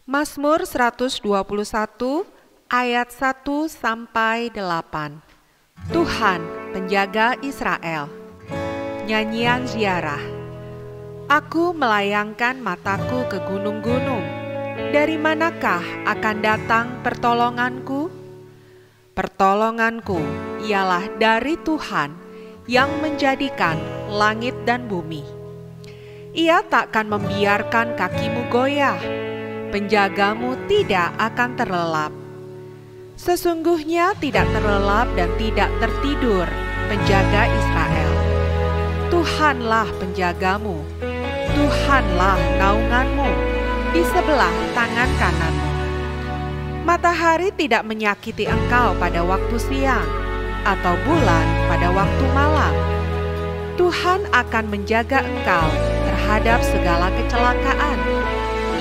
Mazmur 121 ayat 1 sampai 8. Tuhan, penjaga Israel. Nyanyian ziarah. Aku melayangkan mataku ke gunung-gunung. Dari manakah akan datang pertolonganku? Pertolonganku ialah dari Tuhan yang menjadikan langit dan bumi. Ia takkan membiarkan kakimu goyah. Penjagamu tidak akan terlelap. Sesungguhnya tidak terlelap dan tidak tertidur penjaga Israel. Tuhanlah penjagamu, Tuhanlah naunganmu di sebelah tangan kananmu. Matahari tidak menyakiti engkau pada waktu siang, atau bulan pada waktu malam. Tuhan akan menjaga engkau terhadap segala kecelakaan.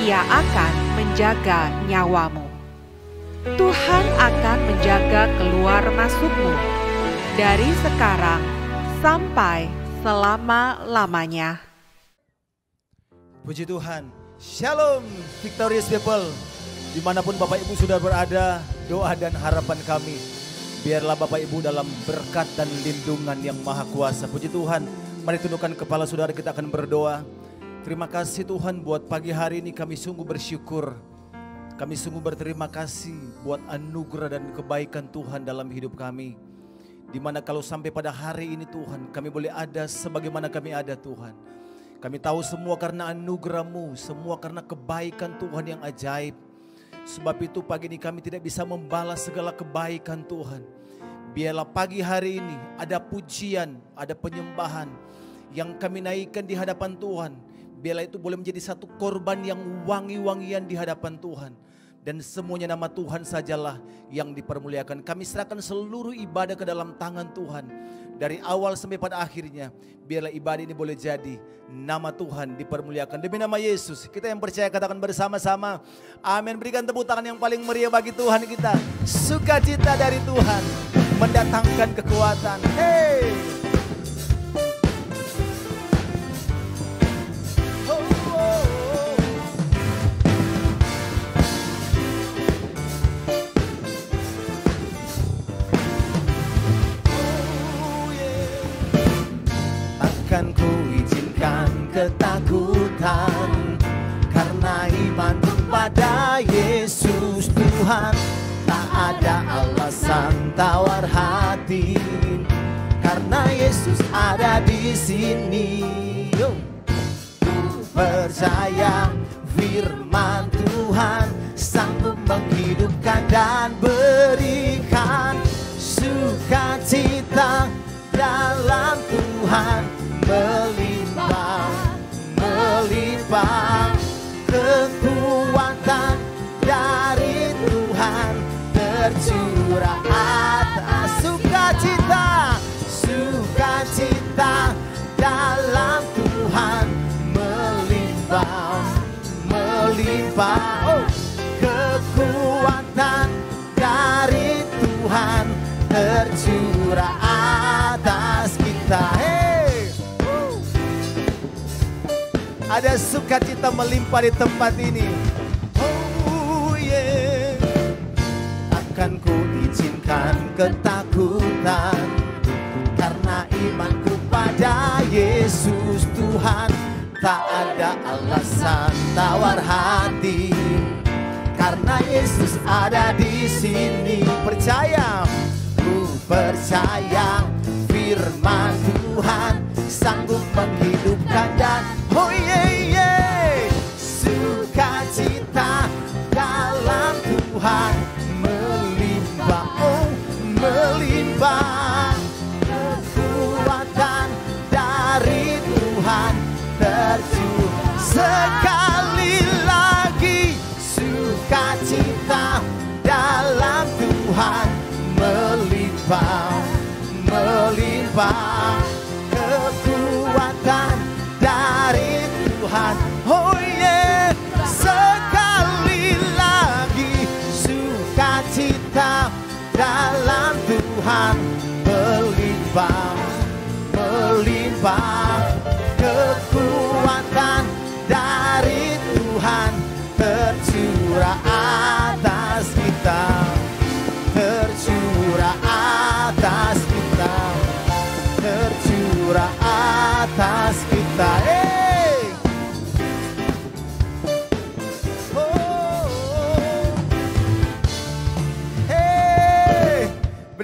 Ia akan menjaga nyawamu. Tuhan akan menjaga keluar masukmu dari sekarang sampai selama-lamanya. Puji Tuhan. Shalom Victorious People. Dimanapun Bapak Ibu sudah berada, doa dan harapan kami, biarlah Bapak Ibu dalam berkat dan lindungan yang maha kuasa. Puji Tuhan. Mari tundukkan kepala saudara, kita akan berdoa. Terima kasih Tuhan buat pagi hari ini, kami sungguh bersyukur. Kami sungguh berterima kasih buat anugerah dan kebaikan Tuhan dalam hidup kami. Dimana kalau sampai pada hari ini Tuhan, kami boleh ada sebagaimana kami ada Tuhan. Kami tahu semua karena anugerah-Mu, semua karena kebaikan Tuhan yang ajaib. Sebab itu pagi ini kami tidak bisa membalas segala kebaikan Tuhan. Biarlah pagi hari ini ada pujian, ada penyembahan yang kami naikkan di hadapan Tuhan. Biarlah itu boleh menjadi satu korban yang wangi-wangian di hadapan Tuhan. Dan semuanya nama Tuhan sajalah yang dipermuliakan. Kami serahkan seluruh ibadah ke dalam tangan Tuhan. Dari awal sampai pada akhirnya, biarlah ibadah ini boleh jadi nama Tuhan dipermuliakan. Demi nama Yesus, kita yang percaya katakan bersama-sama. Amin. Berikan tepuk tangan yang paling meriah bagi Tuhan kita. Sukacita dari Tuhan mendatangkan kekuatan. Hey! Takkan ku izinkan ketakutan, karena imanku pada Yesus Tuhan. Tak ada alasan tawar hati, karena Yesus ada di sini. Ku percaya firman Tuhan sanggup menghidupkan dan berikan sukacita dalam Tuhan. Melimpah, melimpah kekuatan dari Tuhan tercurah atas sukacita, sukacita dalam Tuhan. Melimpah, melimpah kekuatan dari Tuhan tercurah atas kita. Ada sukacita melimpah di tempat ini. Oh yeah. Takkan ku izinkan ketakutan, karena imanku pada Yesus Tuhan. Tak ada alasan tawar hati, karena Yesus ada di sini. Percaya, ku percaya firman Tuhan sanggup menghidupkan dan oh yeah, yeah. Sukacita dalam Tuhan melimpah, oh melimpah kekuatan dari Tuhan tercurah. Sekali lagi sukacita dalam Tuhan melimpah, melimpah kekuatan dari Tuhan. Oh yeah, sekali lagi sukacita dalam Tuhan melimpah, melimpah kekuatan dari Tuhan tercurah.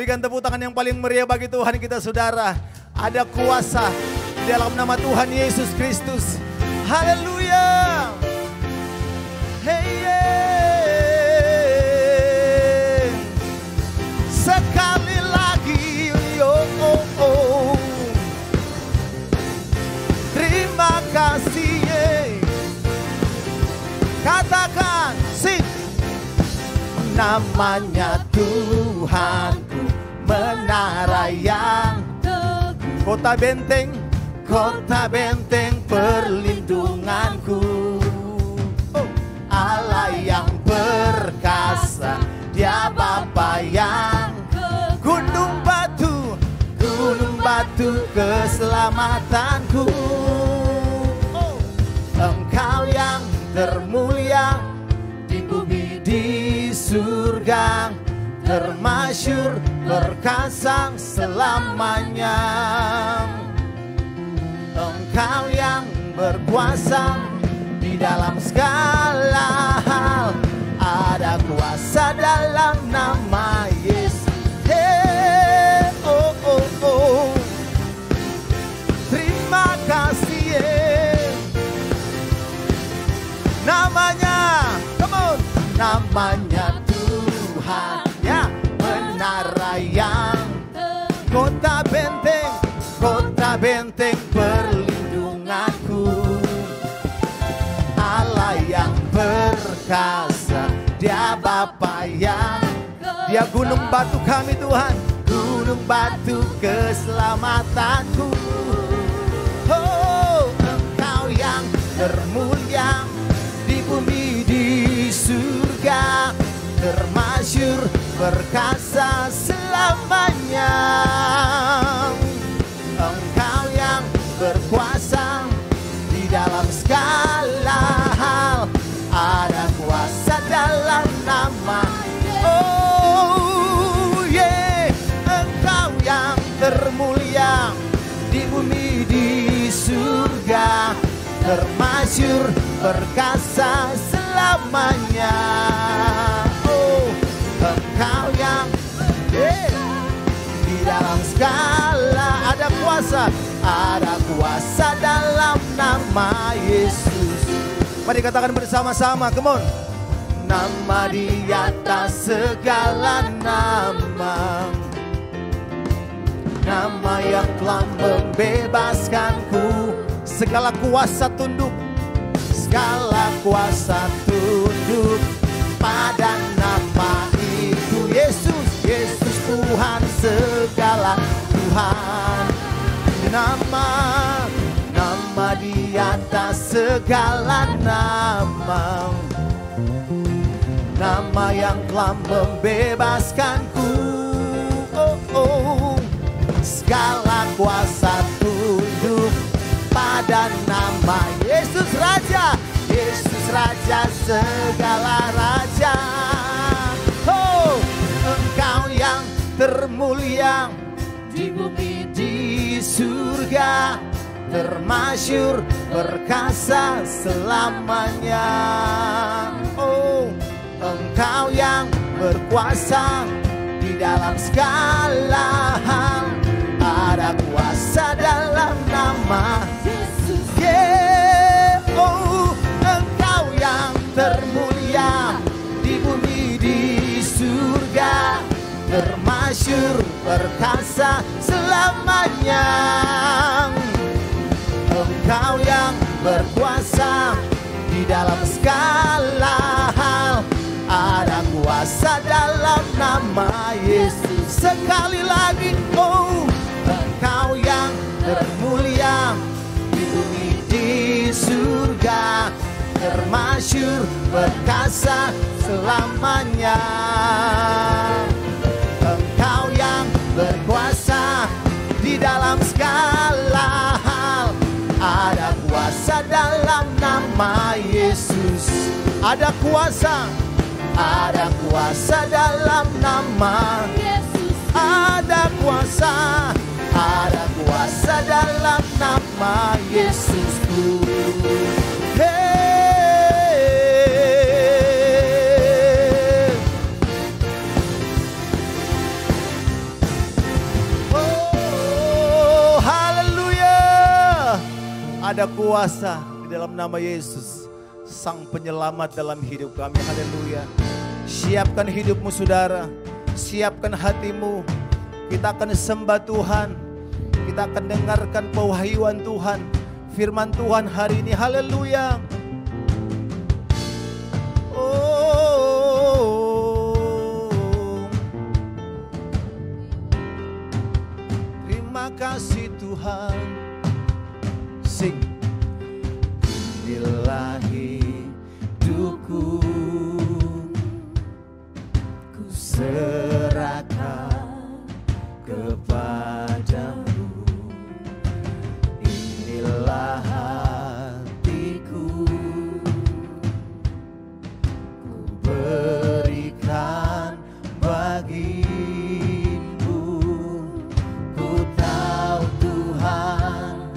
berikan tepuk tangan yang paling meriah bagi Tuhan kita saudara. Ada kuasa di dalam nama Tuhan Yesus Kristus. Haleluya. Hey, yeah. Sekali lagi, oh. Terima kasih, yeah. Katakan, sing. Namanya Tuhanku, menara yang teguh. Kota benteng perlindunganku. Allah yang perkasa, Dia Bapa yang gunung batu keselamatanku. Engkau yang termulia di bumi di surga, termasyur perkasa selamanya. Engkau yang berkuasa di dalam segala hal, ada kuasa dalam nama Yesus. Hey, oh. Terima kasih, yeah. Namanya, come on. Namanya Tuhan, ya, menara yang kota benteng perlindunganku. Allah yang perkasa, Dia Bapa yang, Dia gunung batu kami Tuhan, gunung batu keselamatanku. Oh, Engkau yang termulia di bumi di surga, termasyur perkasa selamanya. Engkau yang berkuasa di dalam segala hal, ada kuasa dalam nama. Oh yeah, Engkau yang termulia di bumi di surga, termasyur perkasa selamanya. Oh, Engkau yang di dalam segala ada kuasa dalam nama Yesus. Mari katakan bersama-sama, come on. Nama di atas segala nama, nama yang telah membebaskanku. Segala kuasa tunduk, segala kuasa tunduk pada nama itu Yesus. Yesus Tuhan segala Tuhan. Nama di atas segala nama, nama yang telah membebaskanku. Segala kuasa tunduk pada nama Yesus Raja. Yesus Raja segala raja. Oh, Engkau yang termulia di bumi di surga, termasyur perkasa selamanya. Oh, Engkau yang berkuasa di dalam segala hal, ada kuasa dalam nama Yesus. Yeah, oh, Engkau yang termulia di bumi di surga, termasyur perkasa selamanya. Engkau yang berkuasa di dalam segala hal, ada kuasa dalam nama Yesus. Sekali lagi, oh, Engkau yang termulia di bumi di surga, termasyur perkasa selamanya. Engkau yang berkuasa di dalam segala hal, ada kuasa dalam nama Yesus. Ada kuasa dalam nama Yesus. Ada kuasa dalam nama Yesus. ada kuasa di dalam nama Yesus, Sang Penyelamat dalam hidup kami. Haleluya. Siapkan hidupmu saudara, siapkan hatimu. Kita akan sembah Tuhan, kita akan dengarkan pewahyuan Tuhan, firman Tuhan hari ini. Haleluya. Terima kasih Tuhan. Sing. Inilah hidupku, ku serahkan kepadamu. Inilah hatiku, ku berikan bagimu. Ku tahu Tuhan,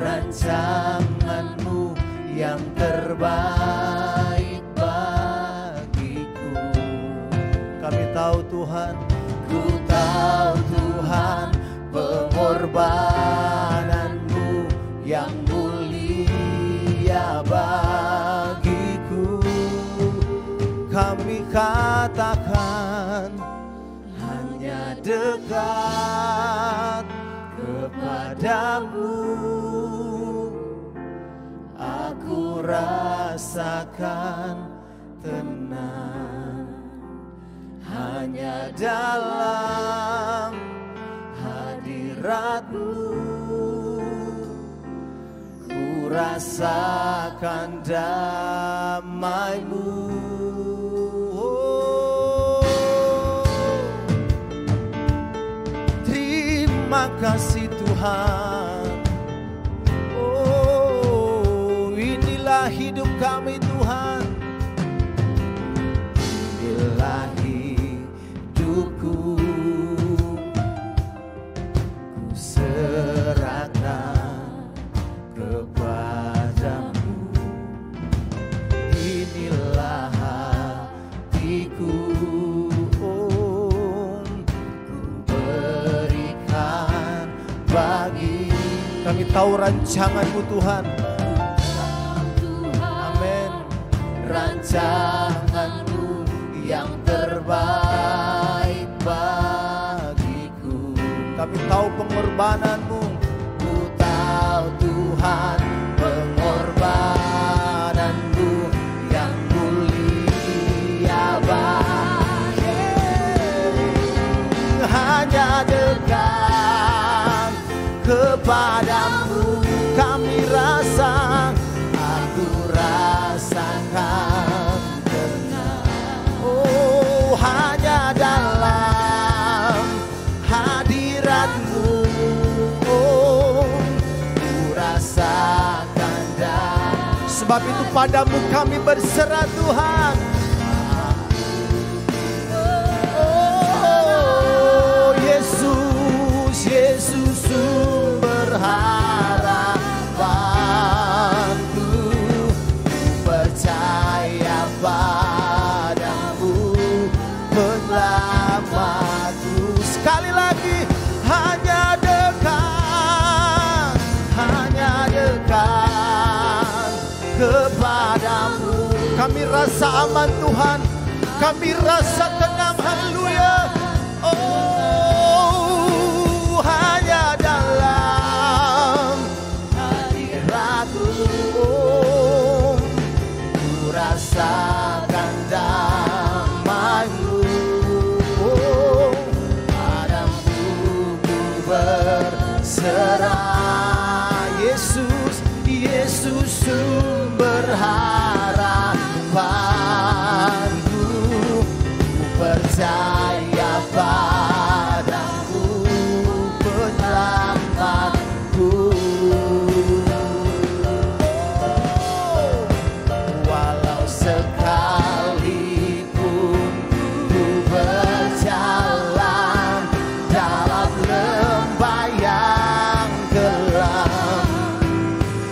rancangan-Mu yang terbaik bagiku. Kami tahu Tuhan, ku tahu Tuhan, pengorbanan-Mu yang mulia bagiku. Kami katakan hanya dekat kepadamu, aku rasakan tenang. Hanya dalam hadirat-Mu, ku rasakan damai-Mu. Terima kasih Tuhan. Inilah hidup kami Tuhan. Inilah hidupku, ku serahkan kepadamu. Inilah hatiku, ku berikan bagi. Kami tahu rancangan-Mu Tuhan. Amin. Rancangan-Mu yang terbaik bagiku. Kami tahu pengorbanan-Mu. Ku tahu Tuhan, pengorbanan-Mu yang mulia bagiku. Hanya dekat kepadamu kami rasa, aku rasakan tenang. Oh, hanya dalam hadirat-Mu, oh, ku rasakan damai. Sebab itu padamu kami berserah Tuhan. Oh, Yesus, Yesus sumber harapanku, ku percaya padamu, penyelamatku. Sekali lagi, hanya dekat kepadamu. Kami rasa aman Tuhan, kami rasa tenang. Haleluya. Oh, hanya dalam hadirat-Mu, oh, ku rasakan damai-Mu. Oh, padamu ku berserah. Yesus, Yesus sumber harapanku, ku percaya padamu, penyelamatku. Walau sekalipun ku berjalan dalam lembah yang gelap,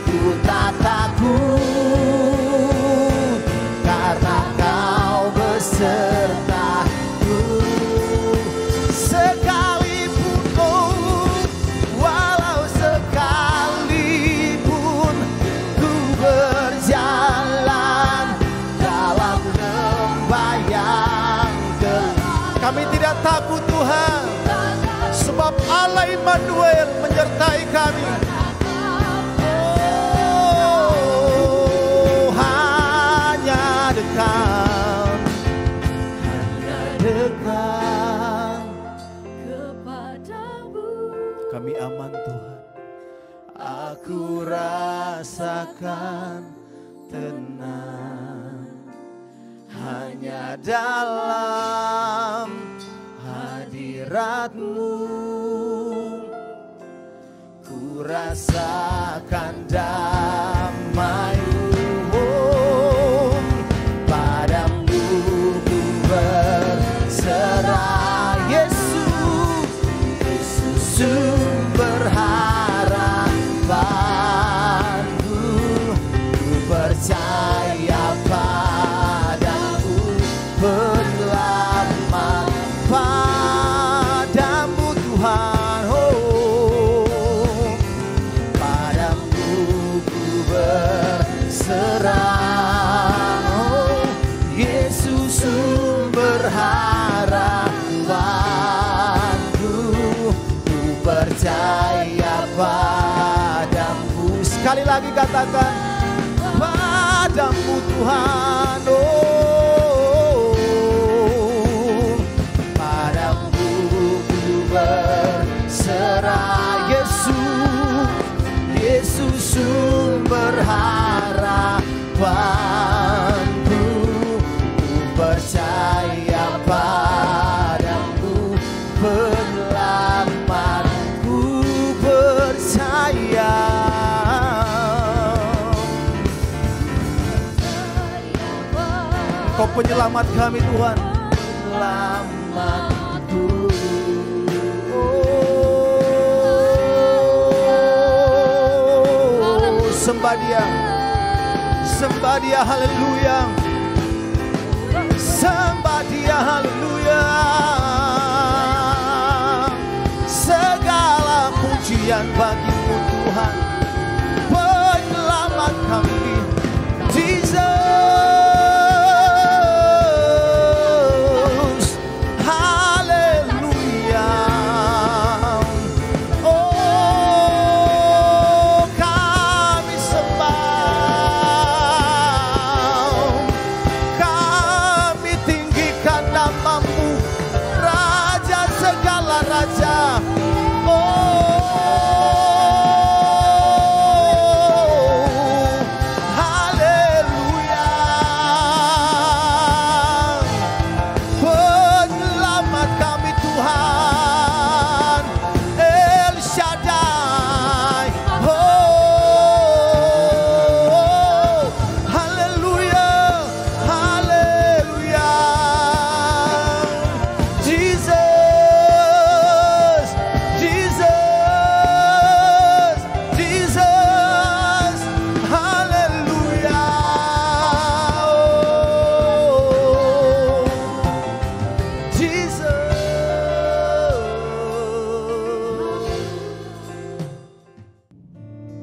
ku tak takut. Kami tidak takut Tuhan, sebab Allah Immanuel menyertai kami. Oh, hanya dekat kepadamu. Kami aman Tuhan. Aku rasakan tenang hanya dalam hadirat-Mu. Ku rasakan damai-Mu, padamu ku berserah. Yesus, Yesus sumber harapanku. Ku percaya padamu, penyelamat padamu Tuhan. Oh, padamu ku berserah. Oh, Yesus sumber harapanku. Ku percaya padamu. Sekali lagi katakan, padamu Tuhan. Oh, padamu ku berserah. Yesus, Yesus sumber harapanku. Ku percaya padamu, penyelamatku. Percaya Kau penyelamat kami Tuhan. Penyelamatku. Oh, sembah Dia. Sembah Dia, haleluya. Sembah Dia, haleluya. Segala pujian bagi-Mu Tuhan, penyelamat kami. Jesus, haleluya. Oh, kami sembah, kami tinggikan nama-Mu, Raja segala raja.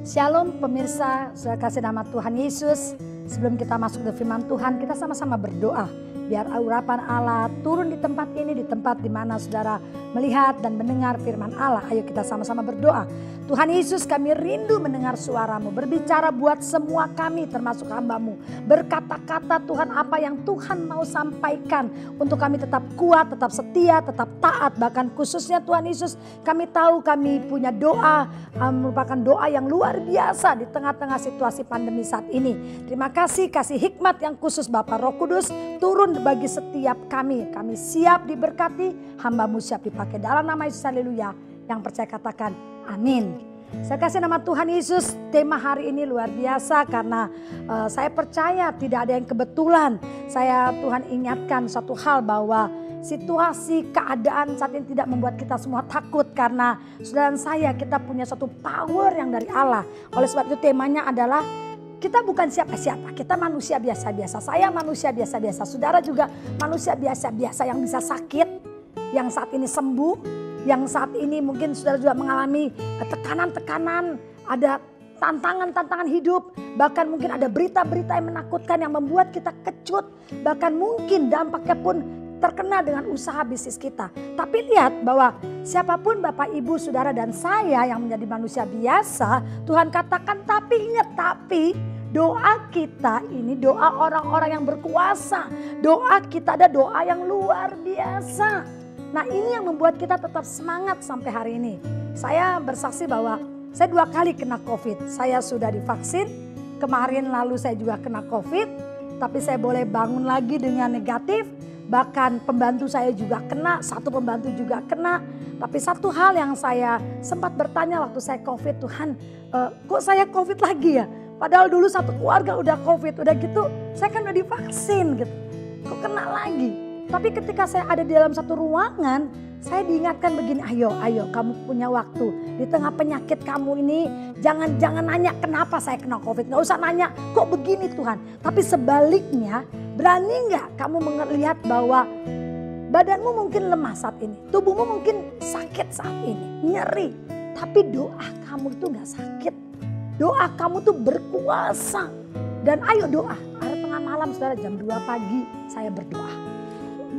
Shalom pemirsa, saya kasih nama Tuhan Yesus. Sebelum kita masuk ke firman Tuhan, kita sama-sama berdoa. Biar urapan Allah turun di tempat ini, di tempat di mana saudara melihat dan mendengar firman Allah. Ayo kita sama-sama berdoa. Tuhan Yesus, kami rindu mendengar suara-Mu. Berbicara buat semua kami termasuk hamba-Mu. Berkata-kata Tuhan apa yang Tuhan mau sampaikan. Untuk kami tetap kuat, tetap setia, tetap taat. Bahkan khususnya Tuhan Yesus, kami tahu kami punya doa. Merupakan doa yang luar biasa di tengah-tengah situasi pandemi saat ini. Terima kasih hikmat yang khusus Bapa Roh Kudus turun bagi setiap kami. Kami siap diberkati, hamba-Mu siap dipakai. Dalam nama Yesus, haleluya. Yang percaya katakan amin. Saya kasih nama Tuhan Yesus. Tema hari ini luar biasa karena saya percaya tidak ada yang kebetulan. Tuhan ingatkan satu hal bahwa situasi keadaan saat ini tidak membuat kita semua takut. Karena saudara saya kita punya satu power yang dari Allah. Oleh sebab itu temanya adalah kita bukan siapa-siapa, kita manusia biasa-biasa. Saya manusia biasa-biasa, saudara juga manusia biasa-biasa yang bisa sakit, yang saat ini sembuh, yang saat ini mungkin saudara juga mengalami tekanan-tekanan, ada tantangan-tantangan hidup, bahkan mungkin ada berita-berita yang menakutkan yang membuat kita kecut, bahkan mungkin dampaknya pun terkena dengan usaha bisnis kita. Tapi lihat bahwa siapapun Bapak, Ibu, Saudara dan saya yang menjadi manusia biasa, Tuhan katakan tapi ingat, tapi doa kita ini doa orang-orang yang berkuasa. Doa kita ada doa yang luar biasa. Nah ini yang membuat kita tetap semangat sampai hari ini. Saya bersaksi bahwa saya 2 kali kena COVID. Saya sudah divaksin, kemarin lalu saya juga kena COVID. Tapi saya boleh bangun lagi dengan negatif. Bahkan pembantu saya juga kena, 1 pembantu juga kena. Tapi satu hal yang saya sempat bertanya waktu saya COVID, Tuhan kok saya COVID lagi ya? Padahal dulu satu keluarga udah COVID, udah gitu saya kan udah divaksin gitu. Kok kena lagi? Tapi ketika saya ada di dalam satu ruangan, saya diingatkan begini, ayo kamu punya waktu. Di tengah penyakit kamu ini jangan nanya kenapa saya kena COVID. Gak usah nanya kok begini Tuhan. Tapi sebaliknya berani gak kamu melihat bahwa badanmu mungkin lemah saat ini. Tubuhmu mungkin sakit saat ini, nyeri. Tapi doa kamu itu gak sakit. Doa kamu tuh berkuasa. Dan ayo doa. Ada tengah malam saudara jam 2 pagi saya berdoa.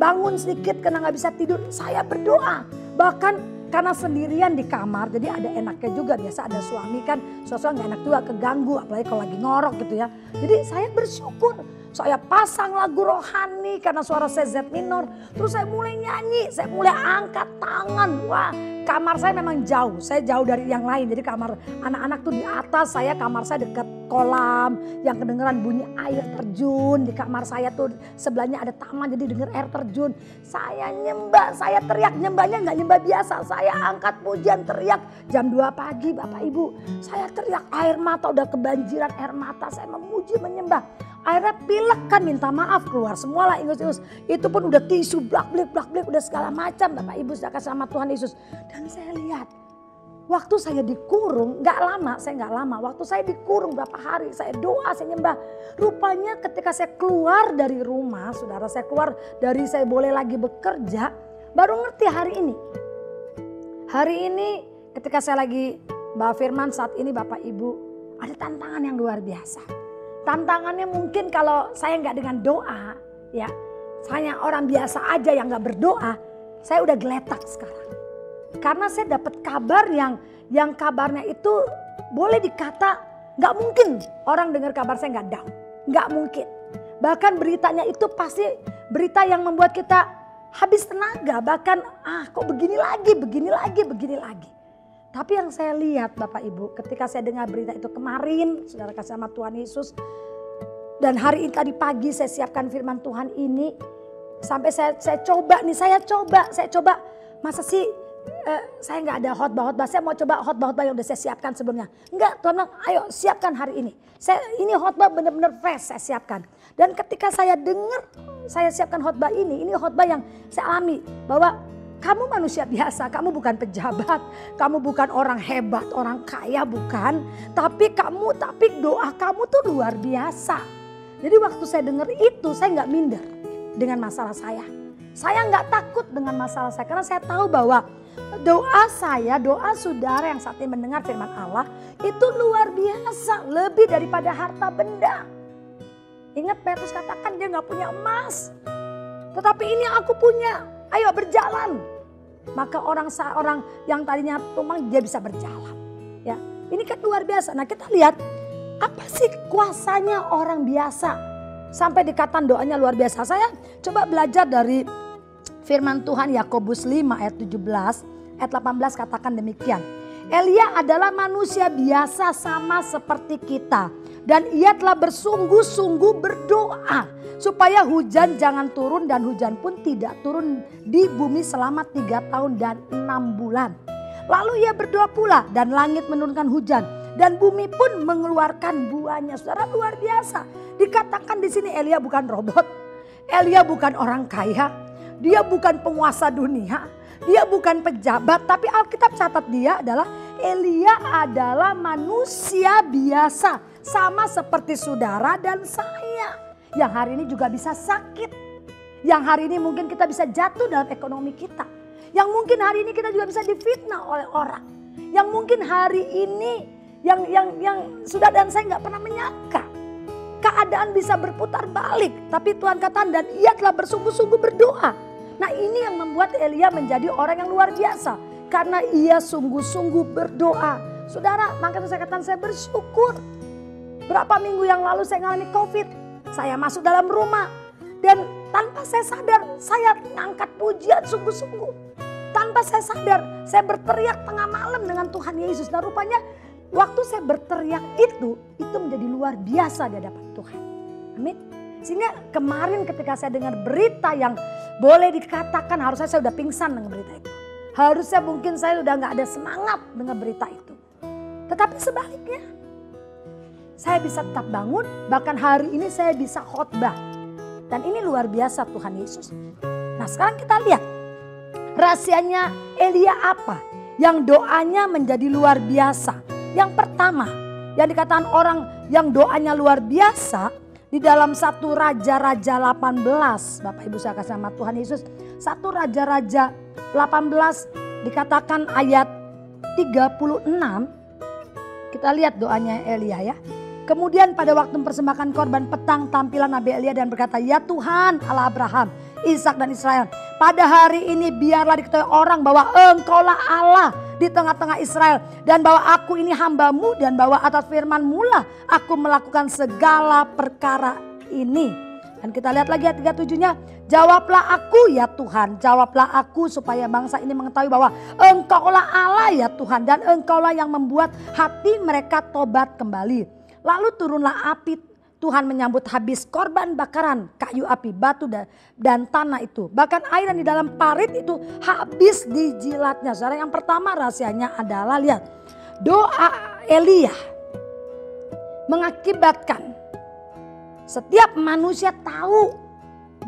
Bangun sedikit karena gak bisa tidur saya berdoa. Bahkan karena sendirian di kamar jadi ada enaknya juga. Biasa ada suami kan suami gak enak juga keganggu. Apalagi kalau lagi ngorok gitu ya. Jadi saya bersyukur. Saya pasang lagu rohani karena suara saya Z minor. Terus saya mulai nyanyi, saya mulai angkat tangan. Wah, kamar saya memang jauh. Saya jauh dari yang lain. Jadi kamar anak-anak tuh di atas, kamar saya dekat kolam. Yang kedengeran bunyi air terjun. Di kamar saya tuh sebelahnya ada taman jadi denger air terjun. Saya nyembah, saya teriak. Nyembahnya gak nyembah biasa. Saya angkat pujian teriak. Jam 2 pagi Bapak Ibu. Saya teriak air mata udah kebanjiran air mata. Saya memuji menyembah. Akhirnya pilek kan minta maaf keluar semua lah ingus-ingus. Itu pun udah tisu blak-blik udah segala macam Bapak Ibu sudah kasih sama Tuhan Yesus. Dan saya lihat waktu saya dikurung saya nggak lama. Waktu saya dikurung berapa hari saya doa saya nyembah. Rupanya ketika saya keluar dari rumah saudara saya keluar dari saya boleh lagi bekerja. Baru ngerti hari ini. Hari ini ketika saya lagi bawa firman saat ini Bapak Ibu ada tantangan yang luar biasa. Tantangannya mungkin kalau saya nggak dengan doa, ya, saya orang biasa aja yang nggak berdoa, saya udah geletak sekarang. Karena saya dapat kabar yang kabarnya itu boleh dikata nggak mungkin orang dengar kabar saya nggak down, nggak mungkin. Bahkan beritanya itu pasti berita yang membuat kita habis tenaga, bahkan kok begini lagi. Tapi yang saya lihat Bapak Ibu ketika saya dengar berita itu kemarin, saudara kasih sama Tuhan Yesus. Dan hari ini tadi pagi saya siapkan firman Tuhan ini. Sampai saya coba nih, saya coba. Masa sih saya gak ada khotbah, saya mau coba khotbah yang udah saya siapkan sebelumnya. Enggak, Tuhan bilang ayo siapkan hari ini. Ini khotbah benar-benar fresh saya siapkan. Dan ketika saya dengar, saya siapkan khotbah ini khotbah yang saya alami. Bahwa kamu manusia biasa, kamu bukan pejabat, kamu bukan orang hebat, orang kaya bukan. Tapi doa kamu tuh luar biasa. Jadi waktu saya dengar itu saya gak minder dengan masalah saya. Saya gak takut dengan masalah saya karena saya tahu bahwa doa saya, doa saudara yang saat ini mendengar firman Allah itu luar biasa. Lebih daripada harta benda. Ingat Petrus katakan dia gak punya emas. Tetapi ini aku punya. Ayo berjalan. Maka orang yang tadinya tumbang dia bisa berjalan. Ya, ini kan luar biasa. Nah kita lihat apa sih kuasanya orang biasa sampai dikatakan doanya luar biasa. Saya coba belajar dari firman Tuhan Yakobus 5 ayat 17 ayat 18 katakan demikian. Elia adalah manusia biasa sama seperti kita. Dan ia telah bersungguh-sungguh berdoa supaya hujan jangan turun dan hujan pun tidak turun di bumi selama 3 tahun dan 6 bulan. Lalu ia berdoa pula dan langit menurunkan hujan dan bumi pun mengeluarkan buahnya. Saudara luar biasa. Dikatakan di sini Elia bukan robot. Elia bukan orang kaya. Dia bukan penguasa dunia. Dia bukan pejabat. Tapi Alkitab catat dia adalah Elia adalah manusia biasa. Sama seperti saudara dan saya. Yang hari ini juga bisa sakit. Yang hari ini mungkin kita bisa jatuh dalam ekonomi kita. Yang mungkin hari ini kita juga bisa difitnah oleh orang. Yang mungkin hari ini yang sudah dan saya nggak pernah menyangka. Keadaan bisa berputar balik. Tapi Tuhan katakan dan ia telah bersungguh-sungguh berdoa. Nah ini yang membuat Elia menjadi orang yang luar biasa. Karena ia sungguh-sungguh berdoa. Saudara, makanya saya katakan saya bersyukur. Berapa minggu yang lalu saya mengalami COVID. Saya masuk dalam rumah. Dan tanpa saya sadar, saya mengangkat pujian sungguh-sungguh. Tanpa saya sadar, saya berteriak tengah malam dengan Tuhan Yesus. Dan rupanya waktu saya berteriak itu menjadi luar biasa di hadapan Tuhan. Amin. Sehingga kemarin ketika saya dengar berita yang boleh dikatakan harusnya saya udah pingsan dengan berita itu. Harusnya mungkin saya udah gak ada semangat dengan berita itu. Tetapi sebaliknya, saya bisa tetap bangun, bahkan hari ini saya bisa khotbah. Dan ini luar biasa Tuhan Yesus. Nah sekarang kita lihat rahasianya Elia apa? Yang doanya menjadi luar biasa. Yang pertama, yang dikatakan orang yang doanya luar biasa di dalam 1 Raja-Raja 18. Bapak Ibu saya kasih nama Tuhan Yesus. 1 Raja-Raja 18 dikatakan ayat 36. Kita lihat doanya Elia ya. Kemudian pada waktu mempersembahkan korban petang tampilan Nabi Elia dan berkata, ya Tuhan Allah Abraham, Ishak dan Israel. Pada hari ini biarlah diketahui orang bahwa Engkaulah Allah di tengah-tengah Israel. Dan bahwa aku ini hambamu dan bahwa atas firman-Mu lah aku melakukan segala perkara ini. Dan kita lihat lagi ayat 37-nya. Jawablah aku ya Tuhan, jawablah aku supaya bangsa ini mengetahui bahwa Engkaulah Allah ya Tuhan. Dan Engkaulah yang membuat hati mereka tobat kembali. Lalu turunlah api, Tuhan menyambut habis korban bakaran, kayu api, batu dan tanah itu. Bahkan air yang di dalam parit itu habis dijilatnya. Saudara, yang pertama rahasianya adalah lihat. Doa Elia mengakibatkan setiap manusia tahu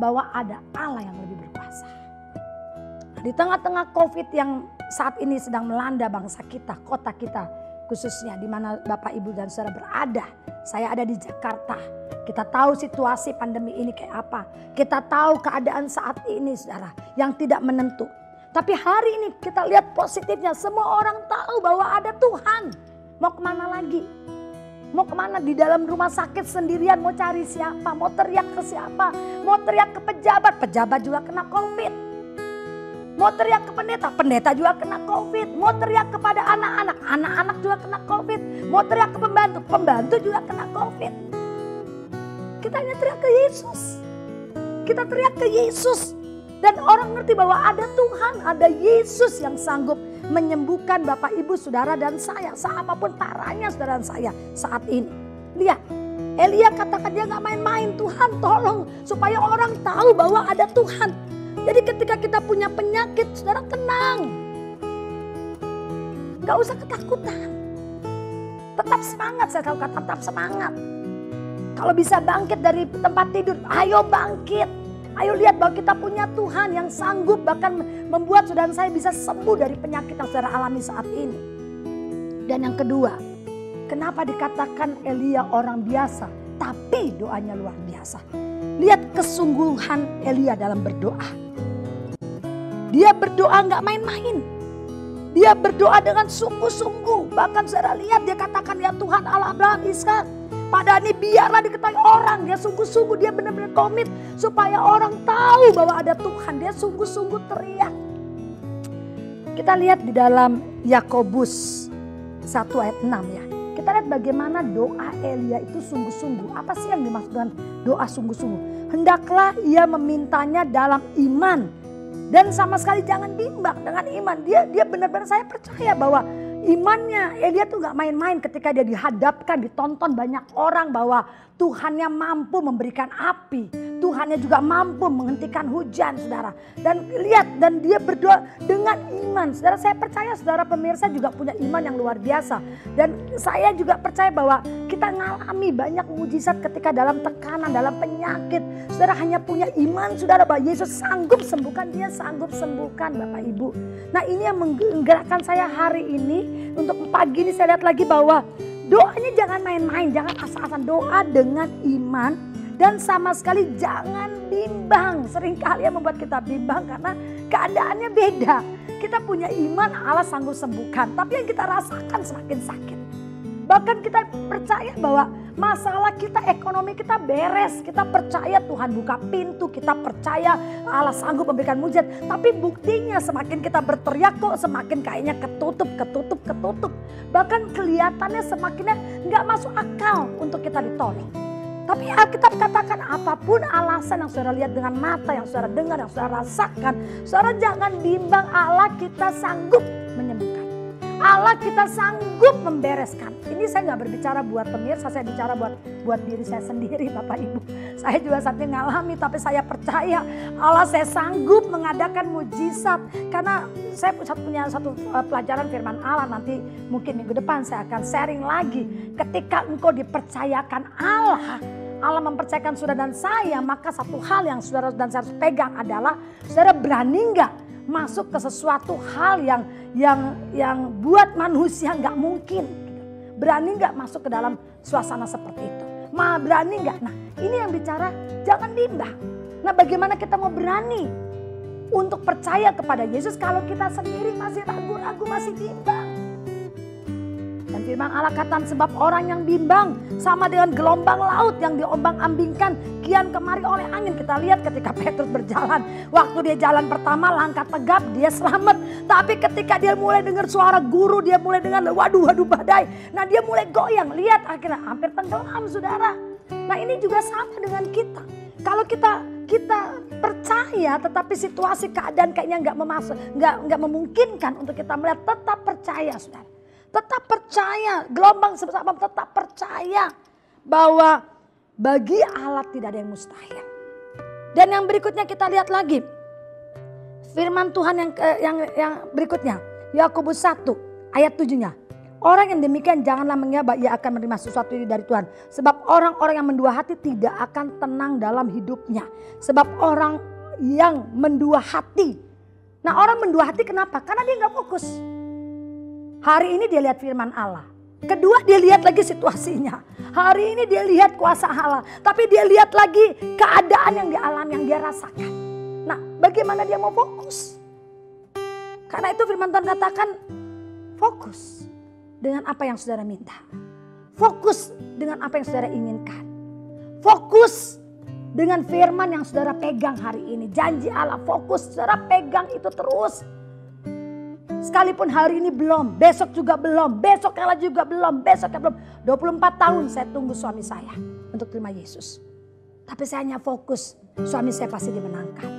bahwa ada Allah yang lebih berkuasa. Di tengah-tengah COVID yang saat ini sedang melanda bangsa kita, kota kita, khususnya di mana Bapak Ibu dan Saudara berada. Saya ada di Jakarta. Kita tahu situasi pandemi ini kayak apa. Kita tahu keadaan saat ini Saudara yang tidak menentu. Tapi hari ini kita lihat positifnya. Semua orang tahu bahwa ada Tuhan. Mau kemana lagi? Mau kemana? Di dalam rumah sakit sendirian mau cari siapa? Mau teriak ke siapa? Mau teriak ke pejabat? Pejabat juga kena COVID. Mau teriak ke pendeta, pendeta juga kena COVID. Mau teriak kepada anak-anak, anak-anak juga kena COVID. Mau teriak ke pembantu, pembantu juga kena COVID. Kita hanya teriak ke Yesus. Kita teriak ke Yesus. Dan orang ngerti bahwa ada Tuhan, ada Yesus yang sanggup menyembuhkan Bapak Ibu Saudara dan saya. Apapun parahnya saudara dan saya saat ini. Lihat, Elia katakan dia gak main-main. Tuhan tolong supaya orang tahu bahwa ada Tuhan. Jadi ketika kita punya penyakit, saudara tenang. Gak usah ketakutan. Tetap semangat, saya tahu kata tetap semangat. Kalau bisa bangkit dari tempat tidur, ayo bangkit. Ayo lihat bahwa kita punya Tuhan yang sanggup bahkan membuat saudara saya bisa sembuh dari penyakit yang saudara alami saat ini. Dan yang kedua, kenapa dikatakan Elia orang biasa, tapi doanya luar biasa. Lihat kesungguhan Elia dalam berdoa. Dia berdoa gak main-main. Dia berdoa dengan sungguh-sungguh. Bahkan saudara lihat dia katakan ya Tuhan Allah Abraham, Ishak. Pada ini biarlah diketahui orang. Dia sungguh-sungguh, dia benar-benar komit. Supaya orang tahu bahwa ada Tuhan. Dia sungguh-sungguh teriak. Kita lihat di dalam Yakobus 1 ayat 6 ya. Kita lihat bagaimana doa Elia itu sungguh-sungguh. Apa sih yang dimaksud dengan doa sungguh-sungguh? Hendaklah ia memintanya dalam iman. Dan sama sekali jangan bimbang dengan iman. Dia benar-benar, saya percaya bahwa imannya Elia tuh gak main-main ketika dia dihadapkan, ditonton banyak orang bahwa Tuhannya mampu memberikan api. Tuhannya juga mampu menghentikan hujan saudara. Dan lihat, dan dia berdoa dengan iman. Saudara, saya percaya saudara pemirsa juga punya iman yang luar biasa. Dan saya juga percaya bahwa kita ngalami banyak mujizat ketika dalam tekanan, dalam penyakit. Saudara hanya punya iman saudara bahwa Yesus sanggup sembuhkan, dia sanggup sembuhkan Bapak Ibu. Nah ini yang menggerakkan saya hari ini. Untuk pagi ini saya lihat lagi bahwa doanya jangan main-main, jangan asal-asalan, doa dengan iman dan sama sekali jangan bimbang. Seringkali yang membuat kita bimbang karena keadaannya beda. Kita punya iman Allah sanggup sembuhkan, tapi yang kita rasakan semakin sakit. Bahkan kita percaya bahwa Masalah kita, ekonomi kita beres. Kita percaya Tuhan buka pintu. Kita percaya Allah sanggup memberikan mujizat. Tapi buktinya semakin kita berteriak kok semakin kayaknya ketutup. Bahkan kelihatannya semakinnya nggak masuk akal untuk kita ditolong. Tapi Alkitab katakan apapun alasan yang saudara lihat dengan mata, yang saudara dengar, yang saudara rasakan. Saudara jangan bimbang, Allah kita sanggup menyembuhkan. Allah kita sanggup membereskan. Ini saya nggak berbicara buat pemirsa, saya bicara buat diri saya sendiri, Bapak Ibu. Saya juga saat ini ngalami, tapi saya percaya Allah saya sanggup mengadakan mujizat. Karena saya punya satu pelajaran firman Allah, nanti mungkin minggu depan saya akan sharing lagi. Ketika engkau dipercayakan Allah mempercayakan saudara dan saya, maka satu hal yang saudara dan saya harus pegang adalah saudara berani nggak masuk ke sesuatu hal yang buat manusia nggak mungkin. Berani nggak masuk ke dalam suasana seperti itu? Berani nggak? Nah ini yang bicara jangan bimbang. Nah bagaimana kita mau berani untuk percaya kepada Yesus kalau kita sendiri masih ragu-ragu, masih bimbang? Dan firman Allah katakan sebab orang yang bimbang sama dengan gelombang laut yang diombang-ambingkan kian kemari oleh angin. Kita lihat ketika Petrus berjalan. Waktu dia jalan pertama langkah tegap dia selamat. Tapi ketika dia mulai dengar suara guru, dia mulai dengar waduh badai. Nah dia mulai goyang. Lihat akhirnya hampir tenggelam saudara. Nah ini juga sama dengan kita. Kalau kita percaya tetapi situasi keadaan kayaknya nggak memungkinkan untuk kita melihat, tetap percaya saudara. Tetap percaya, gelombang sebesar apa tetap percaya bahwa bagi Allah tidak ada yang mustahil. Dan yang berikutnya kita lihat lagi. Firman Tuhan yang berikutnya. Yakobus 1 ayat 7-nya. Orang yang demikian janganlah mengira ia akan menerima sesuatu ini dari Tuhan. Sebab orang-orang yang mendua hati tidak akan tenang dalam hidupnya. Sebab orang yang mendua hati. Nah orang mendua hati kenapa? Karena dia gak fokus. Hari ini dia lihat firman Allah. Kedua dia lihat lagi situasinya. Hari ini dia lihat kuasa Allah. Tapi dia lihat lagi keadaan yang dialami, yang dia rasakan. Nah bagaimana dia mau fokus? Karena itu firman Tuhan katakan fokus dengan apa yang saudara minta. Fokus dengan apa yang saudara inginkan. Fokus dengan firman yang saudara pegang hari ini. Janji Allah, fokus saudara pegang itu terus. Sekalipun hari ini belum, besok juga belum, besok kala juga belum, besoknya belum. 24 tahun saya tunggu suami saya untuk terima Yesus. Tapi saya hanya fokus, suami saya pasti dimenangkan.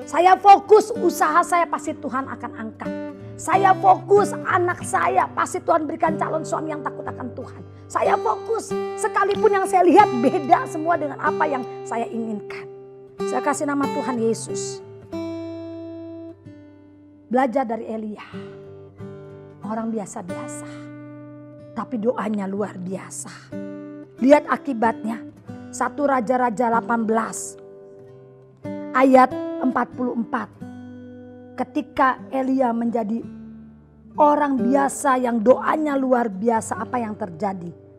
Saya fokus, usaha saya pasti Tuhan akan angkat. Saya fokus, anak saya pasti Tuhan berikan calon suami yang takut akan Tuhan. Saya fokus, sekalipun yang saya lihat beda semua dengan apa yang saya inginkan. Saya kasih nama Tuhan Yesus. Belajar dari Elia, orang biasa-biasa, tapi doanya luar biasa. Lihat akibatnya, 1 Raja-Raja 18 ayat 44. Ketika Elia menjadi orang biasa yang doanya luar biasa, apa yang terjadi?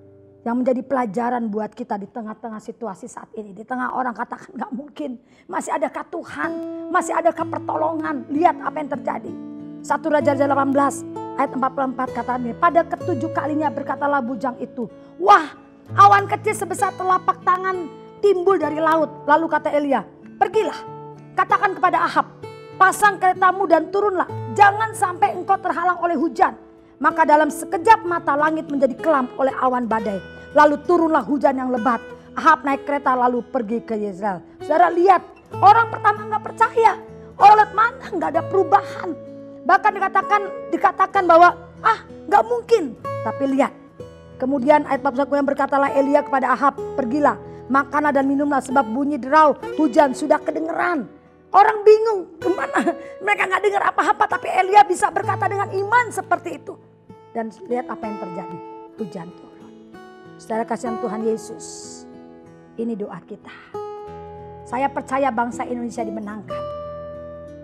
Yang menjadi pelajaran buat kita di tengah-tengah situasi saat ini. Di tengah orang katakan gak mungkin. Masih adakah Tuhan? Masih adakah pertolongan? Lihat apa yang terjadi. 1 Raja-Raja 18 ayat 44 katanya. Pada ketujuh kalinya berkatalah bujang itu. Wah, awan kecil sebesar telapak tangan timbul dari laut. Lalu kata Elia, pergilah. Katakan kepada Ahab, pasang keretamu dan turunlah. Jangan sampai engkau terhalang oleh hujan. Maka dalam sekejap mata langit menjadi kelam oleh awan badai. Lalu turunlah hujan yang lebat. Ahab naik kereta lalu pergi ke Yezreel. Saudara lihat, orang pertama gak percaya. Orang lihat mana gak ada perubahan. Bahkan dikatakan bahwa gak mungkin. Tapi lihat. Kemudian ayat 41 yang berkatalah Elia kepada Ahab, pergilah, makanlah dan minumlah sebab bunyi derau hujan sudah kedengeran. Orang bingung kemana, mereka gak dengar apa-apa tapi Elia bisa berkata dengan iman seperti itu. Dan lihat apa yang terjadi, hujan turun. Saudara kasihan Tuhan Yesus, ini doa kita. Saya percaya bangsa Indonesia dimenangkan.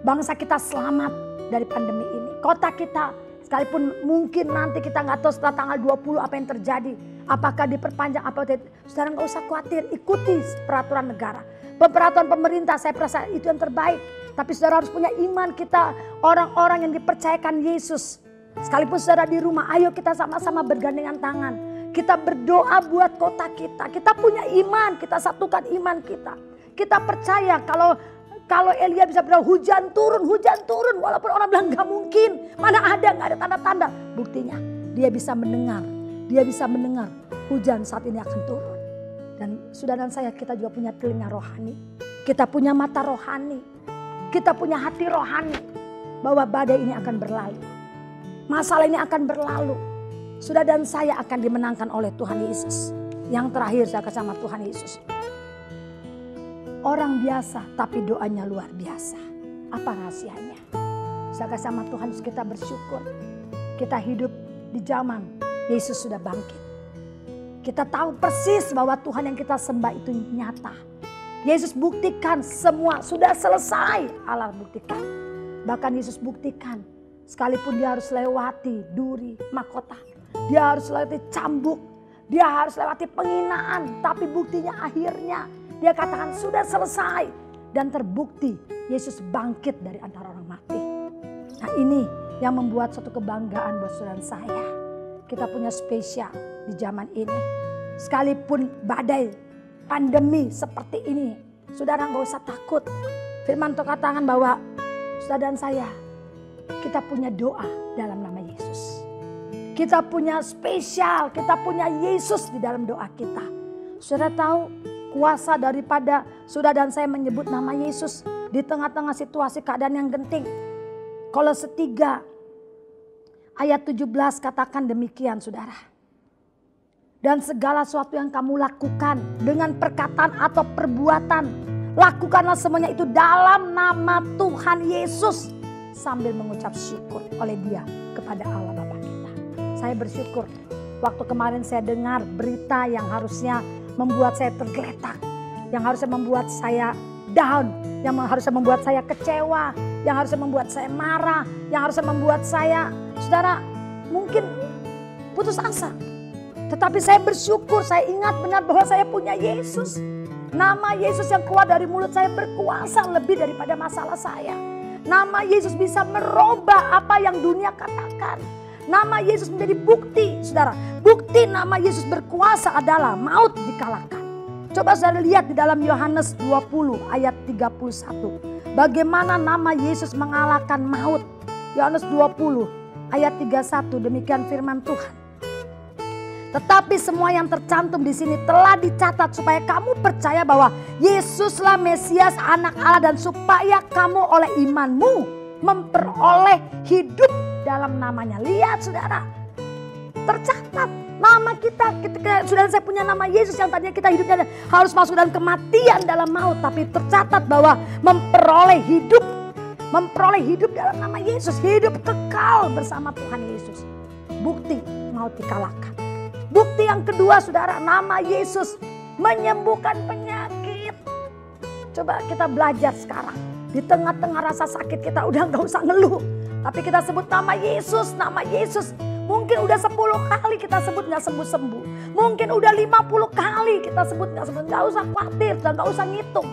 Bangsa kita selamat dari pandemi ini. Kota kita sekalipun mungkin nanti kita gak tahu setelah tanggal 20 apa yang terjadi. Apakah diperpanjang, apa tidak. Saudara gak usah khawatir, ikuti peraturan negara. Peraturan pemerintah saya perasa itu yang terbaik. Tapi saudara harus punya iman kita orang-orang yang dipercayakan Yesus. Sekalipun saudara di rumah, ayo kita sama-sama bergandengan tangan. Kita berdoa buat kota kita. Kita punya iman, kita satukan iman kita. Kita percaya kalau Elia bisa berdoa hujan turun. Walaupun orang bilang gak mungkin. Mana ada, gak ada tanda-tanda. Buktinya dia bisa mendengar. Dia bisa mendengar hujan saat ini akan turun. Dan saudara dan saya, kita juga punya telinga rohani. Kita punya mata rohani. Kita punya hati rohani. Bahwa badai ini akan berlalu. Masalah ini akan berlalu. Saudara dan saya akan dimenangkan oleh Tuhan Yesus. Yang terakhir saya kasih sama Tuhan Yesus. Orang biasa tapi doanya luar biasa. Apa rahasianya? Saya kasih sama Tuhan Yesus, kita bersyukur. Kita hidup di zaman Yesus sudah bangkit. Kita tahu persis bahwa Tuhan yang kita sembah itu nyata. Yesus buktikan semua sudah selesai. Allah buktikan. Bahkan Yesus buktikan sekalipun dia harus lewati duri, mahkota. Dia harus lewati cambuk. Dia harus lewati penghinaan. Tapi buktinya akhirnya dia katakan sudah selesai. Dan terbukti Yesus bangkit dari antara orang mati. Nah ini yang membuat suatu kebanggaan buat saudara saya. Kita punya spesial di zaman ini. Sekalipun badai pandemi seperti ini. Saudara gak usah takut. Firman Tuhan katakan bahwa saudara dan saya, kita punya doa dalam nama Yesus. Kita punya spesial, kita punya Yesus di dalam doa kita. Saudara tahu kuasa daripada saudara dan saya menyebut nama Yesus di tengah-tengah situasi keadaan yang genting. Kolose 3 ayat 17 katakan demikian saudara. Dan segala sesuatu yang kamu lakukan dengan perkataan atau perbuatan, lakukanlah semuanya itu dalam nama Tuhan Yesus. Sambil mengucap syukur oleh Dia kepada Allah Bapa kita. Saya bersyukur waktu kemarin saya dengar berita yang harusnya membuat saya tergeletak. Yang harusnya membuat saya down. Yang harusnya membuat saya kecewa. Yang harusnya membuat saya marah. Yang harusnya membuat saya, saudara, mungkin putus asa. Tetapi saya bersyukur, saya ingat benar bahwa saya punya Yesus. Nama Yesus yang keluar dari mulut saya berkuasa lebih daripada masalah saya. Nama Yesus bisa merubah apa yang dunia katakan. Nama Yesus menjadi bukti, saudara. Bukti nama Yesus berkuasa adalah maut dikalahkan. Coba saudara lihat di dalam Yohanes 20 ayat 31. Bagaimana nama Yesus mengalahkan maut. Yohanes 20 ayat 31, demikian firman Tuhan. Tetapi semua yang tercantum di sini telah dicatat supaya kamu percaya bahwa Yesuslah Mesias Anak Allah dan supaya kamu oleh imanmu memperoleh hidup dalam namanya. Lihat saudara, tercatat nama kita ketika saudara saya punya nama Yesus yang tadinya kita hidupnya harus masuk dalam kematian dalam maut. Tapi tercatat bahwa memperoleh hidup dalam nama Yesus. Hidup kekal bersama Tuhan Yesus. Bukti maut dikalahkan. Bukti yang kedua saudara, nama Yesus menyembuhkan penyakit. Coba kita belajar sekarang. Di tengah-tengah rasa sakit kita udah gak usah ngeluh. Tapi kita sebut nama Yesus, nama Yesus. Mungkin udah 10 kali kita sebut gak sembuh-sembuh. Mungkin udah 50 kali kita sebut gak sembuh. Gak usah khawatir dan gak usah ngitung.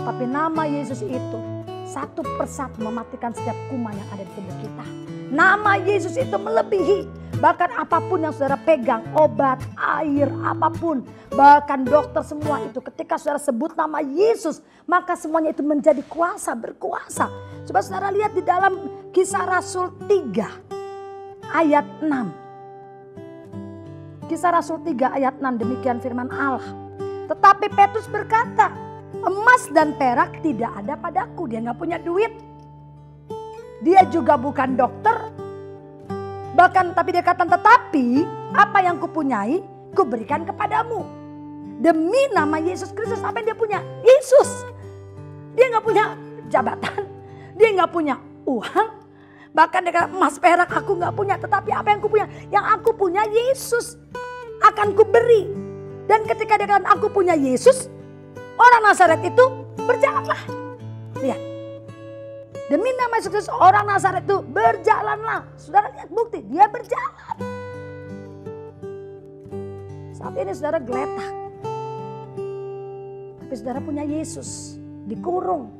Tapi nama Yesus itu satu persatu mematikan setiap kuman yang ada di tubuh kita. Nama Yesus itu melebihi. Bahkan apapun yang saudara pegang, obat, air, apapun. Bahkan dokter semua itu ketika saudara sebut nama Yesus. Maka semuanya itu menjadi kuasa, berkuasa. Coba saudara lihat di dalam Kisah Rasul 3 ayat 6. Kisah Rasul 3 ayat 6 demikian firman Allah. Tetapi Petrus berkata, emas dan perak tidak ada padaku. Dia gak punya duit. Dia juga bukan dokter. Bahkan tapi dia kata, tetapi apa yang kupunyai kuberikan kepadamu. Demi nama Yesus Kristus, apa yang dia punya? Yesus. Dia gak punya jabatan. Dia gak punya uang. Bahkan dia kata, emas perak aku gak punya. Tetapi apa yang kupunya? Yang aku punya Yesus. Akan kuberi. Dan ketika dia kata aku punya Yesus, orang Nazaret itu berjalanlah. Lihat. Demi nama Yesus Kristus orang Nazaret itu berjalanlah. Saudara lihat bukti, dia berjalan. Saat ini saudara geletak. Tapi saudara punya Yesus, dikurung.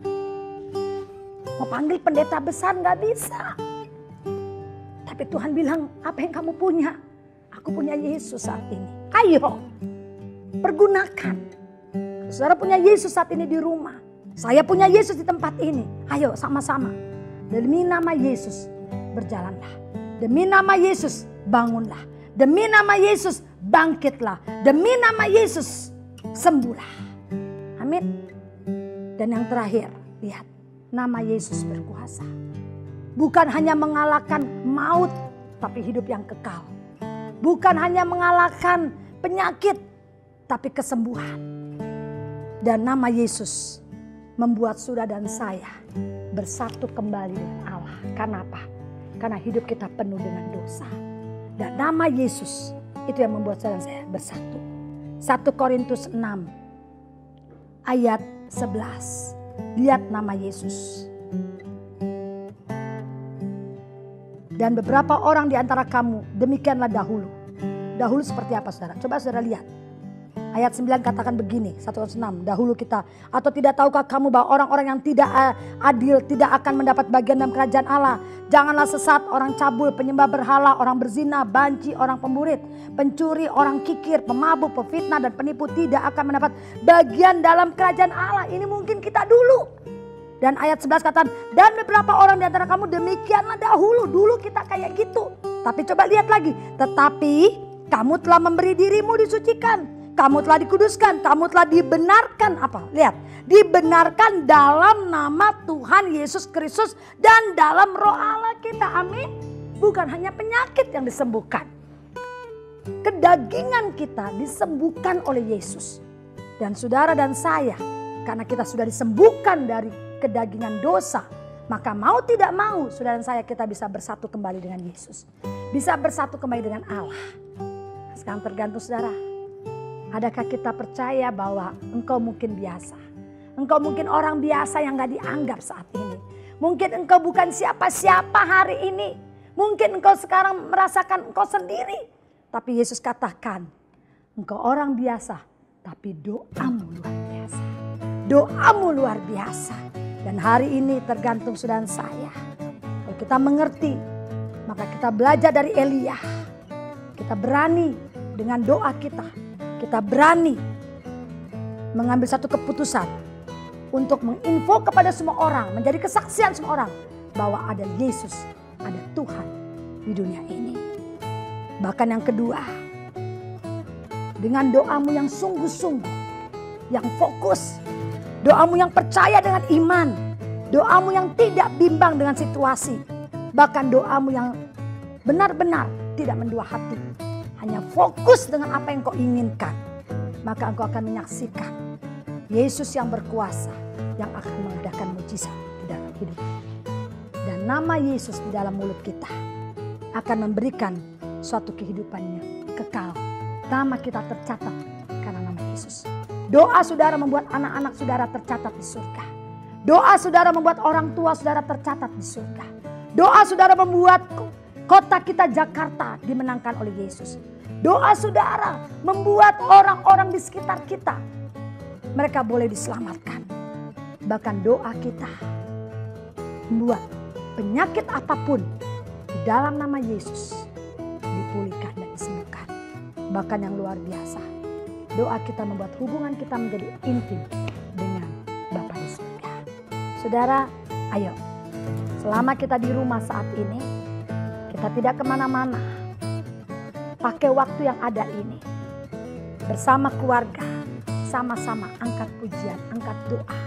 Mau panggil pendeta besar gak bisa. Tapi Tuhan bilang, apa yang kamu punya? Aku punya Yesus saat ini. Ayo, pergunakan. Saudara punya Yesus saat ini di rumah. Saya punya Yesus di tempat ini. Ayo sama-sama. Demi nama Yesus berjalanlah. Demi nama Yesus bangunlah. Demi nama Yesus bangkitlah. Demi nama Yesus sembuhlah. Amin. Dan yang terakhir, lihat. Nama Yesus berkuasa. Bukan hanya mengalahkan maut, tapi hidup yang kekal. Bukan hanya mengalahkan penyakit, tapi kesembuhan. Dan nama Yesus membuat saudara dan saya bersatu kembali dengan Allah. Karena apa? Karena hidup kita penuh dengan dosa. Dan nama Yesus itu yang membuat saudara dan saya bersatu. 1 Korintus 6 ayat 11. Lihat nama Yesus. Dan beberapa orang di antara kamu demikianlah dahulu. Dahulu seperti apa saudara? Coba saudara lihat. Ayat 9 katakan begini, 106, dahulu kita. Atau tidak tahukah kamu bahwa orang-orang yang tidak adil tidak akan mendapat bagian dalam kerajaan Allah. Janganlah sesat, orang cabul, penyembah berhala, orang berzina, banci, orang pemburit, pencuri, orang kikir, pemabuk, pefitnah dan penipu tidak akan mendapat bagian dalam kerajaan Allah. Ini mungkin kita dulu. Dan ayat 11 katakan, dan beberapa orang di antara kamu demikianlah dahulu. Dulu kita kayak gitu. Tapi coba lihat lagi. Tetapi kamu telah memberi dirimu disucikan. Kamu telah dikuduskan, kamu telah dibenarkan. Apa? Lihat, dibenarkan dalam nama Tuhan Yesus Kristus dan dalam roh Allah kita. Amin. Bukan hanya penyakit yang disembuhkan. Kedagingan kita disembuhkan oleh Yesus. Dan saudara dan saya, karena kita sudah disembuhkan dari kedagingan dosa, maka mau tidak mau saudara dan saya kita bisa bersatu kembali dengan Yesus. Bisa bersatu kembali dengan Allah. Sekarang tergantung saudara. Adakah kita percaya bahwa engkau mungkin biasa? Engkau mungkin orang biasa yang gak dianggap saat ini. Mungkin engkau bukan siapa-siapa hari ini. Mungkin engkau sekarang merasakan engkau sendiri. Tapi Yesus katakan, engkau orang biasa, tapi doamu luar biasa. Doamu luar biasa. Dan hari ini tergantung saudara saya. Kalau kita mengerti, maka kita belajar dari Elia. Kita berani dengan doa kita. Kita berani mengambil satu keputusan untuk menginfo kepada semua orang, menjadi kesaksian semua orang bahwa ada Yesus, ada Tuhan di dunia ini. Bahkan yang kedua, dengan doamu yang sungguh-sungguh, yang fokus, doamu yang percaya dengan iman, doamu yang tidak bimbang dengan situasi, bahkan doamu yang benar-benar tidak mendua hati. Hanya fokus dengan apa yang kau inginkan. Maka engkau akan menyaksikan Yesus yang berkuasa. Yang akan mengadakan mujizat di dalam hidup. Dan nama Yesus di dalam mulut kita. Akan memberikan suatu kehidupan yang kekal. Nama kita tercatat karena nama Yesus. Doa saudara membuat anak-anak saudara tercatat di surga. Doa saudara membuat orang tua saudara tercatat di surga. Doa saudara membuat kota kita Jakarta dimenangkan oleh Yesus. Doa saudara membuat orang-orang di sekitar kita, mereka boleh diselamatkan. Bahkan doa kita membuat penyakit apapun di dalam nama Yesus dipulihkan dan disembuhkan. Bahkan yang luar biasa, doa kita membuat hubungan kita menjadi intim dengan Bapa di surga. Saudara, ayo, selama kita di rumah saat ini, kita tidak kemana-mana. Pakai waktu yang ada ini. Bersama keluarga. Sama-sama angkat pujian, angkat doa.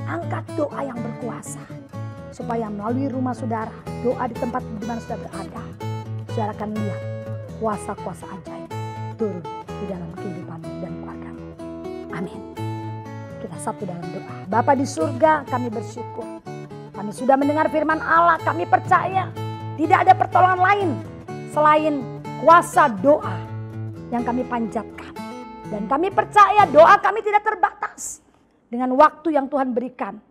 Angkat doa yang berkuasa. Supaya melalui rumah saudara, doa di tempat di mana saudara berada, saudara akan lihat kuasa-kuasa ajaib turun di dalam kehidupan dan keluargamu. Amin. Kita satu dalam doa. Bapa di surga, kami bersyukur. Kami sudah mendengar firman Allah, kami percaya tidak ada pertolongan lain selain kuasa doa yang kami panjatkan. Dan kami percaya doa kami tidak terbatas. Dengan waktu yang Tuhan berikan,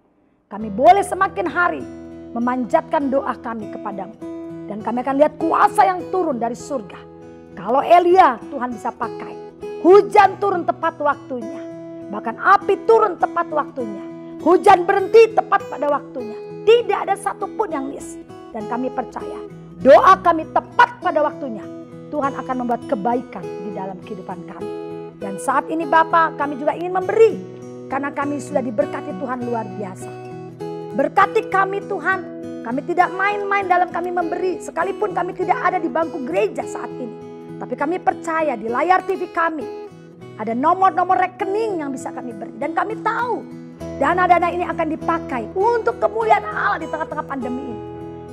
kami boleh semakin hari memanjatkan doa kami kepadamu. Dan kami akan lihat kuasa yang turun dari surga. Kalau Elia Tuhan bisa pakai. Hujan turun tepat waktunya. Bahkan api turun tepat waktunya. Hujan berhenti tepat pada waktunya. Tidak ada satupun yang miss. Dan kami percaya doa kami tepat pada waktunya. Tuhan akan membuat kebaikan di dalam kehidupan kami. Dan saat ini Bapa, kami juga ingin memberi. Karena kami sudah diberkati Tuhan luar biasa. Berkati kami Tuhan. Kami tidak main-main dalam kami memberi. Sekalipun kami tidak ada di bangku gereja saat ini. Tapi kami percaya di layar TV kami ada nomor-nomor rekening yang bisa kami beri. Dan kami tahu dana-dana ini akan dipakai untuk kemuliaan Allah di tengah-tengah pandemi ini.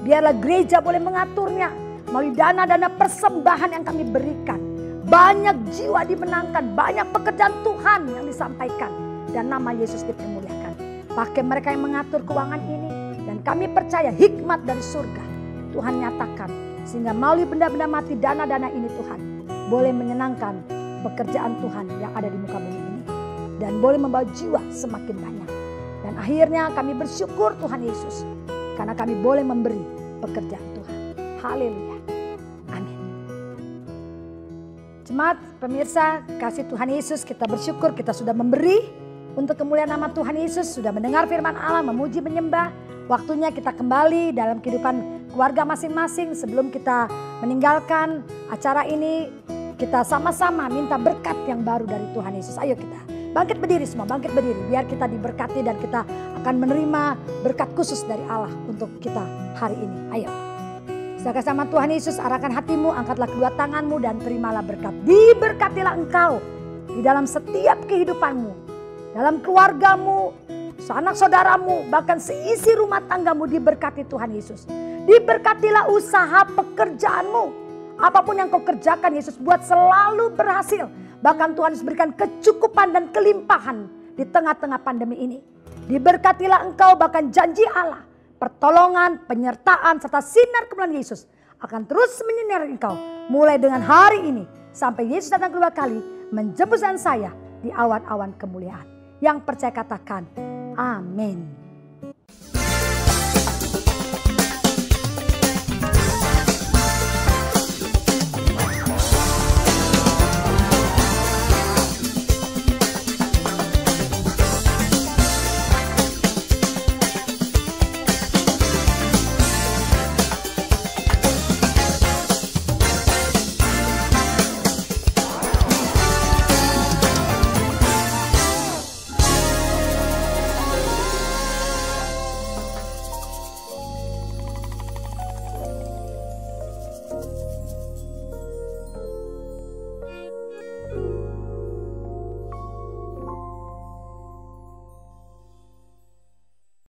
Biarlah gereja boleh mengaturnya melalui dana-dana persembahan yang kami berikan. Banyak jiwa dimenangkan, banyak pekerjaan Tuhan yang disampaikan. Dan nama Yesus dipermuliakan. Pakai mereka yang mengatur keuangan ini. Dan kami percaya hikmat dari surga Tuhan nyatakan. Sehingga melalui benda-benda mati dana-dana ini Tuhan boleh menyenangkan pekerjaan Tuhan yang ada di muka bumi ini. Dan boleh membawa jiwa semakin banyak. Dan akhirnya kami bersyukur Tuhan Yesus. Karena kami boleh memberi pekerjaan Tuhan. Haleluya. Amin. Jemaat, pemirsa, kasih Tuhan Yesus, kita bersyukur kita sudah memberi. Untuk kemuliaan nama Tuhan Yesus, sudah mendengar firman Allah, memuji, menyembah. Waktunya kita kembali dalam kehidupan keluarga masing-masing. Sebelum kita meninggalkan acara ini, kita sama-sama minta berkat yang baru dari Tuhan Yesus. Ayo kita bangkit berdiri semua, bangkit berdiri. Biar kita diberkati dan kita akan menerima berkat khusus dari Allah untuk kita hari ini. Ayo. Sedangkan sama Tuhan Yesus, arahkan hatimu, angkatlah kedua tanganmu dan terimalah berkat. Diberkatilah engkau di dalam setiap kehidupanmu. Dalam keluargamu, sanak saudaramu, bahkan seisi rumah tanggamu diberkati Tuhan Yesus. Diberkatilah usaha pekerjaanmu. Apapun yang kau kerjakan, Yesus buat selalu berhasil. Bahkan Tuhan Yesus berikan kecukupan dan kelimpahan di tengah-tengah pandemi ini. Diberkatilah engkau, bahkan janji Allah, pertolongan, penyertaan, serta sinar kemuliaan Yesus akan terus menyinari engkau. Mulai dengan hari ini sampai Yesus datang kedua kali menjemput saya di awan-awan kemuliaan. Yang percaya katakan amin.